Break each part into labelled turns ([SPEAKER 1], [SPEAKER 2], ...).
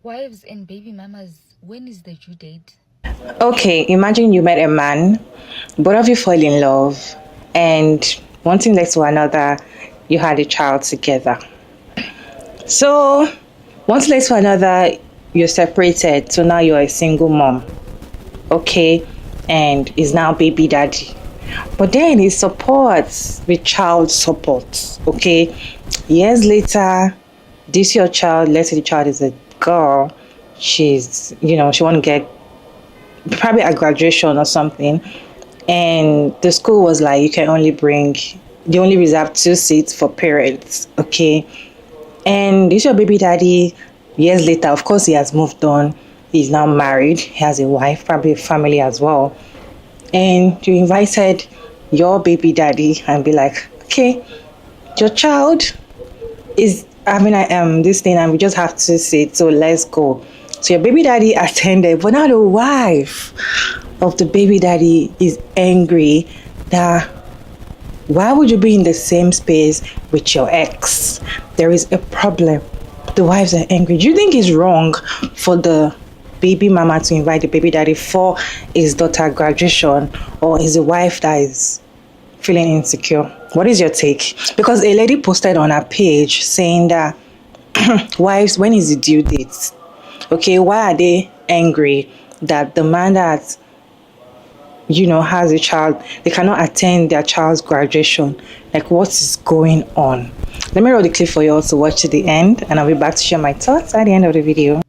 [SPEAKER 1] Wives and baby mamas, when is the due date?
[SPEAKER 2] Okay, imagine you met a man, both of you fall in love, and one thing led to another, you had a child together. So, one thing led to another, you're separated, so now you're a single mom, okay, and is now baby daddy. But then he supports with child support, okay. Years later, this your child, let's say the child is a girl, she want to get probably at graduation or something, and the school was like, they only reserve 2 seats for parents, okay. And this your baby daddy. Years later, of course, he has moved on. He's now married. He has a wife, probably a family as well. And you invited your baby daddy and be like, okay, your child is having this thing, and we just have to say, so let's go. So your baby daddy attended, but now the wife of the baby daddy is angry that why would you be in the same space with your ex? There is a problem. The wives are angry. Do you think it's wrong for the baby mama to invite the baby daddy for his daughter graduation, or is the wife that is feeling insecure? What is your take? Because a lady posted on her page saying that wives, when is the due date? Okay, why are they angry that the man that has a child, they cannot attend their child's graduation? Like, what is going on? Let me roll the clip for you all to watch to the end, and I'll be back to share my thoughts at the end of the video.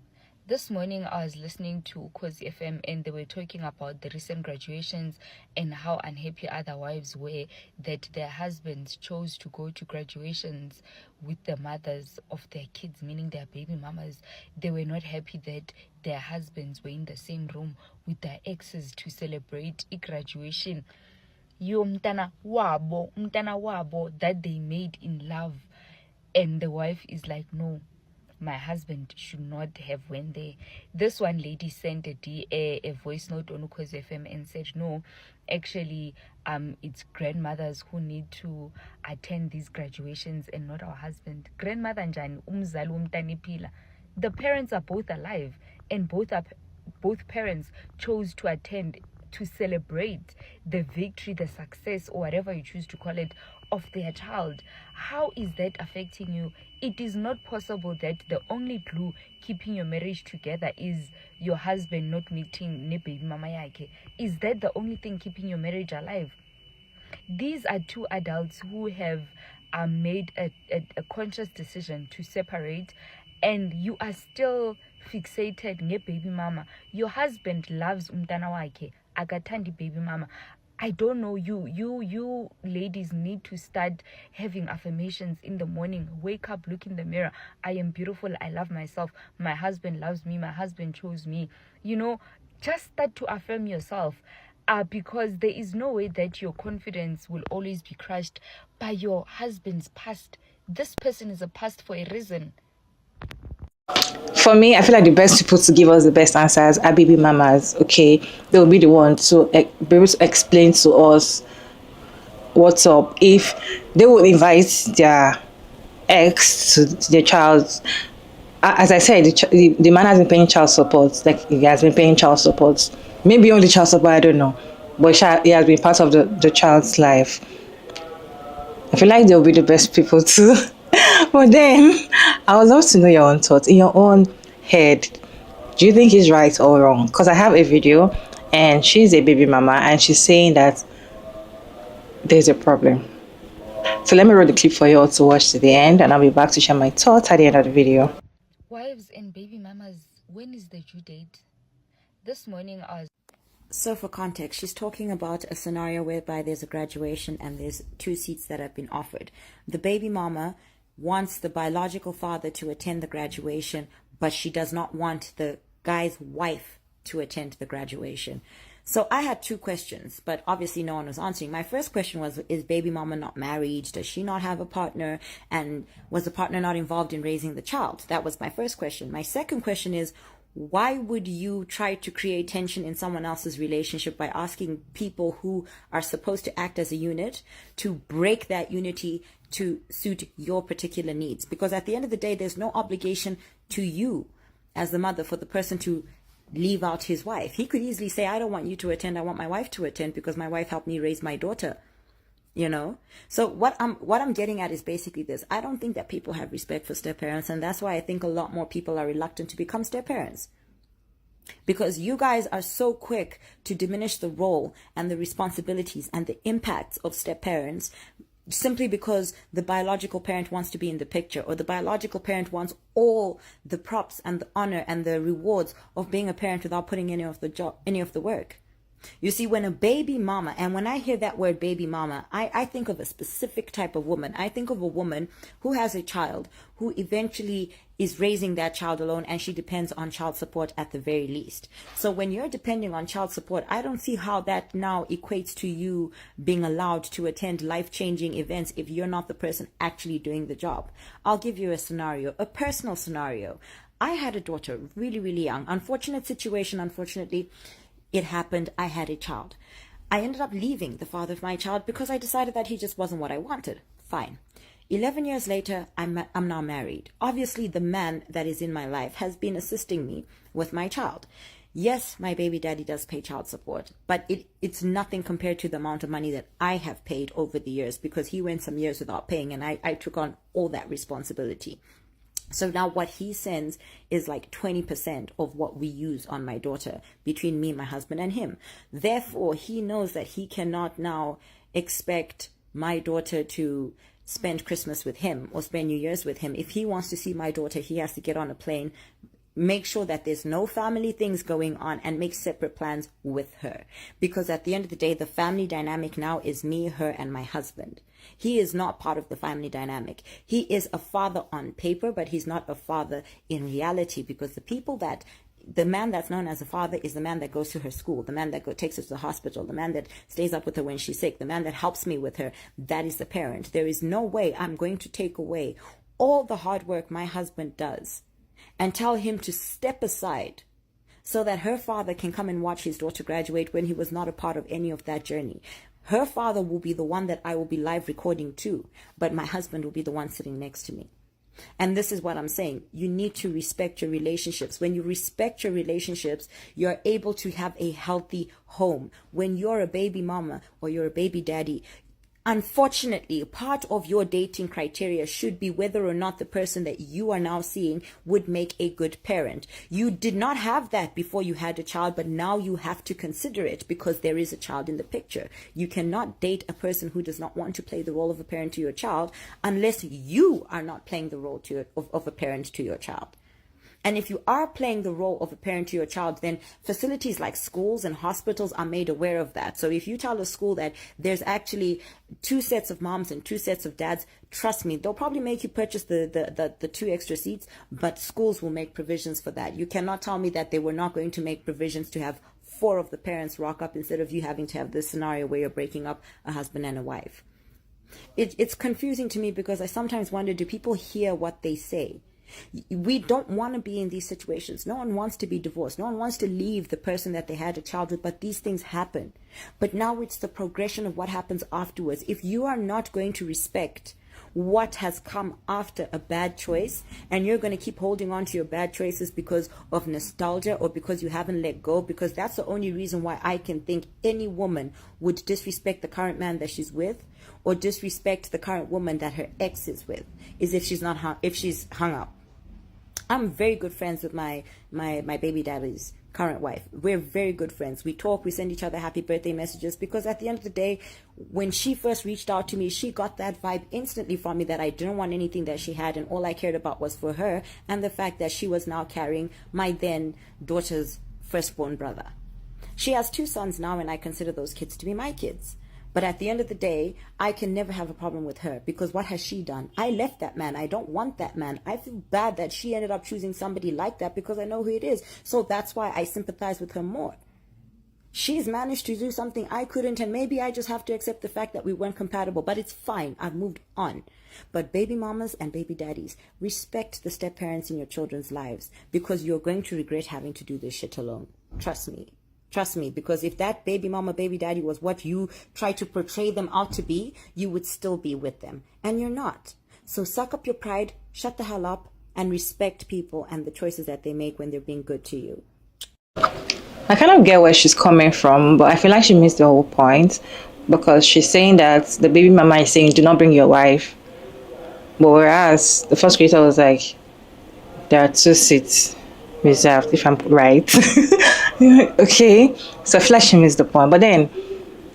[SPEAKER 1] This morning I was listening to Kozi FM and they were talking about the recent graduations and how unhappy other wives were that their husbands chose to go to graduations with the mothers of their kids, meaning their baby mamas. They were not happy that their husbands were in the same room with their exes to celebrate a graduation. Umtana wabo that they made in love. And the wife is like, no, my husband should not have went there. This one lady sent a voice note on Ukhozi FM and said, no, actually, it's grandmothers who need to attend these graduations and not our husband. Grandmother njani umzali womntana ephila. The parents are both alive, and both parents chose to attend to celebrate the victory, the success, or whatever you choose to call it, of their child. How is that affecting you? It is not possible that the only glue keeping your marriage together is your husband not meeting ne baby mama yake. Is that the only thing keeping your marriage alive? These are two adults who have made a conscious decision to separate, and you are still fixated nge baby mama. Your husband loves umntana wakhe, akathandi baby mama. I don't know, you ladies need to start having affirmations in the morning. Wake up, look in the mirror. I am beautiful. I love myself. My husband loves me. My husband chose me. Just start to affirm yourself. Because there is no way that your confidence will always be crushed by your husband's past. This person is a past for a reason.
[SPEAKER 2] For me, I feel like the best people to give us the best answers are baby mamas, okay? They will be the ones to be able to explain to us what's up. If they will invite their ex to their child, as I said, the man has been paying child support. Like, he has been paying child support. Maybe only child support, I don't know. But he has been part of the child's life. I feel like they'll be the best people too. But then, I would love to know your own thoughts. In your own head, do you think he's right or wrong? Because I have a video, and she's a baby mama, and she's saying that there's a problem. So let me roll the clip for you all to watch to the end, and I'll be back to share my thoughts at the end of the video.
[SPEAKER 1] Wives and baby mamas, when is the due date? This morning I was...
[SPEAKER 3] So for context, she's talking about a scenario whereby there's a graduation and there's 2 seats that have been offered. The baby mama wants the biological father to attend the graduation, but she does not want the guy's wife to attend the graduation. So I had 2 questions, but obviously no one was answering. My first question was, is baby mama not married? Does she not have a partner? And was the partner not involved in raising the child? That was my first question. My second question is, why would you try to create tension in someone else's relationship by asking people who are supposed to act as a unit to break that unity to suit your particular needs? Because at the end of the day, there's no obligation to you as the mother for the person to leave out his wife. He could easily say, I don't want you to attend, I want my wife to attend because my wife helped me raise my daughter. So what I'm getting at is basically this. I don't think that people have respect for step parents, and that's why I think a lot more people are reluctant to become step parents, because you guys are so quick to diminish the role and the responsibilities and the impacts of step parents simply because the biological parent wants to be in the picture, or the biological parent wants all the props and the honor and the rewards of being a parent without putting any of the work. You see, when a baby mama, and when I hear that word baby mama, I think of a specific type of woman. I think of a woman who has a child, who eventually is raising that child alone, and she depends on child support at the very least. So when you're depending on child support, I don't see how that now equates to you being allowed to attend life-changing events if you're not the person actually doing the job. I'll give you a scenario, a personal scenario. I had a daughter really, really young. Unfortunate situation, unfortunately. It happened. I had a child. I ended up leaving the father of my child because I decided that he just wasn't what I wanted. Fine. 11 years later, I'm now married. Obviously, the man that is in my life has been assisting me with my child. Yes, my baby daddy does pay child support, but it's nothing compared to the amount of money that I have paid over the years, because he went some years without paying, and I took on all that responsibility. So now what he sends is like 20% of what we use on my daughter between me, my husband, and him. Therefore, he knows that he cannot now expect my daughter to spend Christmas with him or spend New Year's with him. If he wants to see my daughter, he has to get on a plane, make sure that there's no family things going on, and make separate plans with her. Because at the end of the day, the family dynamic now is me, her, and my husband. He is not part of the family dynamic. He is a father on paper, but he's not a father in reality, because the man that's known as a father is the man that goes to her school, the man that takes her to the hospital, the man that stays up with her when she's sick, the man that helps me with her. That is the parent. There is no way I'm going to take away all the hard work my husband does and tell him to step aside so that her father can come and watch his daughter graduate when he was not a part of any of that journey. Her father will be the one that I will be live recording to, but my husband will be the one sitting next to me. And this is what I'm saying. You need to respect your relationships. When you respect your relationships, you're able to have a healthy home. When you're a baby mama or you're a baby daddy, unfortunately, part of your dating criteria should be whether or not the person that you are now seeing would make a good parent. You did not have that before you had a child, but now you have to consider it because there is a child in the picture. You cannot date a person who does not want to play the role of a parent to your child unless you are not playing the role of a parent to your child. And if you are playing the role of a parent to your child, then facilities like schools and hospitals are made aware of that. So if you tell a school that there's actually 2 sets of moms and 2 sets of dads, trust me, they'll probably make you purchase the 2 extra seats, but schools will make provisions for that. You cannot tell me that they were not going to make provisions to have 4 of the parents rock up instead of you having to have this scenario where you're breaking up a husband and a wife. It's confusing to me because I sometimes wonder, do people hear what they say? We don't want to be in these situations. No one wants to be divorced. No one wants to leave the person that they had a child with, but these things happen. But now it's the progression of what happens afterwards. If you are not going to respect what has come after a bad choice, and you're going to keep holding on to your bad choices because of nostalgia or because you haven't let go, because that's the only reason why I can think any woman would disrespect the current man that she's with or disrespect the current woman that her ex is with, is if she's hung up. I'm very good friends with my baby daddy's current wife. We're very good friends. We talk, we send each other happy birthday messages, because at the end of the day, when she first reached out to me, she got that vibe instantly from me that I didn't want anything that she had, and all I cared about was for her and the fact that she was now carrying my then daughter's firstborn brother. She has 2 sons now, and I consider those kids to be my kids. But at the end of the day, I can never have a problem with her, because what has she done? I left that man. I don't want that man. I feel bad that she ended up choosing somebody like that because I know who it is. So that's why I sympathize with her more. She's managed to do something I couldn't, and maybe I just have to accept the fact that we weren't compatible. But it's fine. I've moved on. But baby mamas and baby daddies, respect the step parents in your children's lives, because you're going to regret having to do this shit alone. Trust me. Trust me, because if that baby mama, baby daddy was what you try to portray them out to be, you would still be with them. And you're not. So suck up your pride, shut the hell up, and respect people and the choices that they make when they're being good to you.
[SPEAKER 2] I kind of get where she's coming from, but I feel like she missed the whole point, because she's saying that the baby mama is saying, do not bring your wife. But whereas the first creator was like, there are 2 seats reserved, if I'm right. Okay, so I feel like she missed the point. But then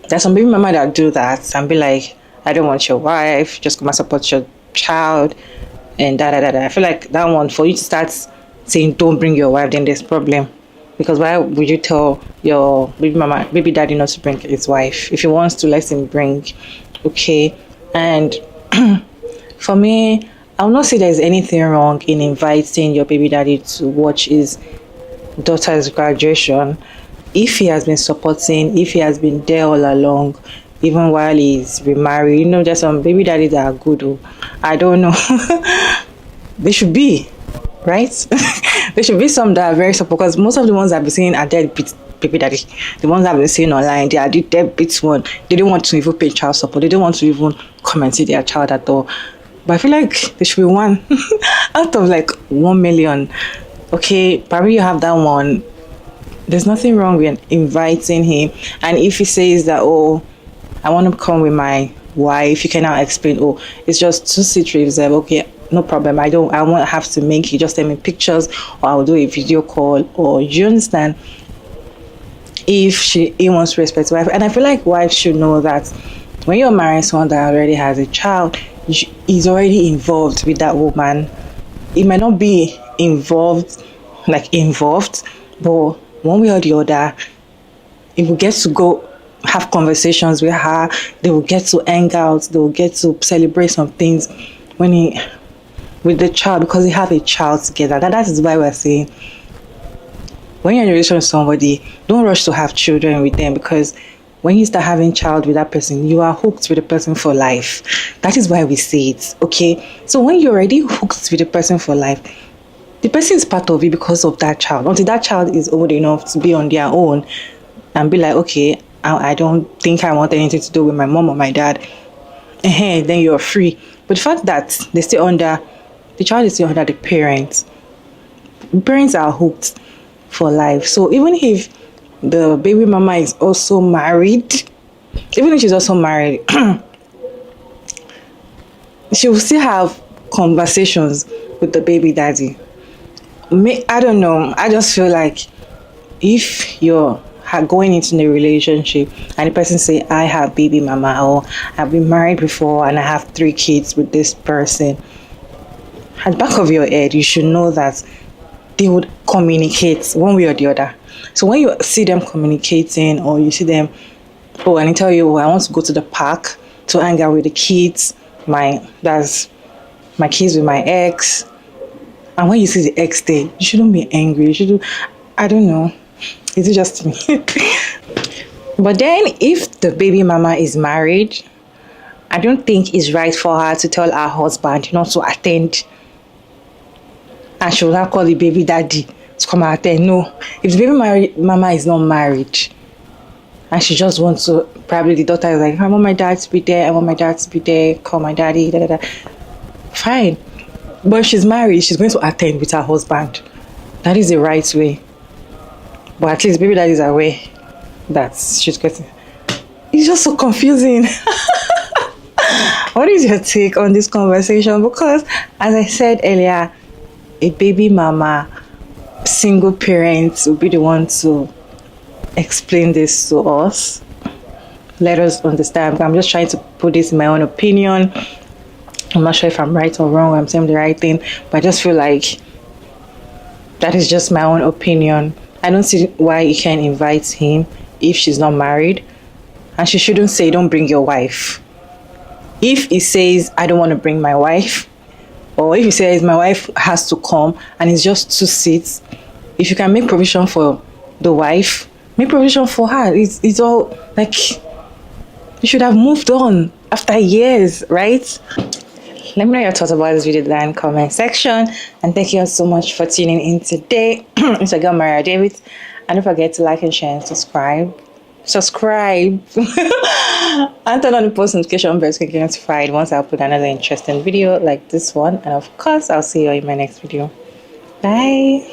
[SPEAKER 2] there's some baby mama that do that and be like, I don't want your wife, just come and support your child, and da da da da. I feel like that one, for you to start saying don't bring your wife, then there's problem. Because why would you tell your baby daddy not to bring his wife? If he wants to, let him bring. Okay. And for me, I will not say there's anything wrong in inviting your baby daddy to watch his daughter's graduation if he has been supporting, if he has been there all along, even while he's remarried. You know, there's some baby daddies that are good. Oh, I don't know. They should be, right? There should be some that are very supportive, because most of the ones I've been seeing are deadbeat baby daddy. The ones I've been seeing online, they are the deadbeat one. They don't want to even pay child support. They don't want to even come and see their child at all. But I feel like there should be one out of like 1 million. Okay, probably you have that one. There's nothing wrong with inviting him. And if he says that, oh, I want to come with my wife, you can now explain, oh, it's just 2 seats reserved. Okay, no problem. I won't have to make you, just send me pictures, or I'll do a video call, or you understand, if he wants to respect wife. And I feel like wives should know that when you're marrying someone that already has a child, he's already involved with that woman. It might not be involved, but one way or the other, if we get to go have conversations with her, they will get to hang out, they will get to celebrate some things with the child, because they have a child together. That is why we're saying, when you're in a relationship with somebody, don't rush to have children with them, because when you start having child with that person, you are hooked with the person for life. That is why we say it, okay? So when you're already hooked with the person for life, the person is part of it because of that child. Until that child is old enough to be on their own and be like, okay, I don't think I want anything to do with my mom or my dad, then you're free. But the fact that the child is still under the parents. Parents are hooked for life. So even if the baby mama is also married, even if she's also married, she will still have conversations with the baby daddy. I don't know. I just feel like if you're going into a relationship and the person say, I have baby mama, or I've been married before and I have 3 kids with this person, at the back of your head, you should know that they would communicate one way or the other. So when you see them communicating, or you see them, and they tell you, I want to go to the park to hang out with the kids, that's my kids with my ex. And when you see the ex there, you shouldn't be angry. I don't know. Is it just me? But then if the baby mama is married, I don't think it's right for her to tell her husband not to attend. And she will not call the baby daddy to come and attend. No. If the baby mama is not married, and she just wants to, probably the daughter is like, I want my dad to be there, call my daddy, da da da. Fine. But if she's married, she's going to attend with her husband. That is the right way. But at least baby daddy is aware that she's getting. It's just so confusing. What is your take on this conversation? Because as I said earlier, a baby mama, single parent will be the one to explain this to us. Let us understand. I'm just trying to put this in my own opinion. I'm not sure if I'm right or wrong, I'm saying the right thing, but I just feel like that is just my own opinion. I don't see why you can invite him if she's not married, and she shouldn't say, don't bring your wife. If he says, I don't want to bring my wife, or if he says, my wife has to come and it's just 2 seats, if you can make provision for the wife, make provision for her. It's all like, you should have moved on after years, right? Let me know your thoughts about this video down in the comment section. And thank you all so much for tuning in today. It's your girl, Maria David. And don't forget to like and share and subscribe. subscribe, and turn on the post notification bell so you get notified once I upload another interesting video like this one. And of course, I'll see you in my next video. Bye.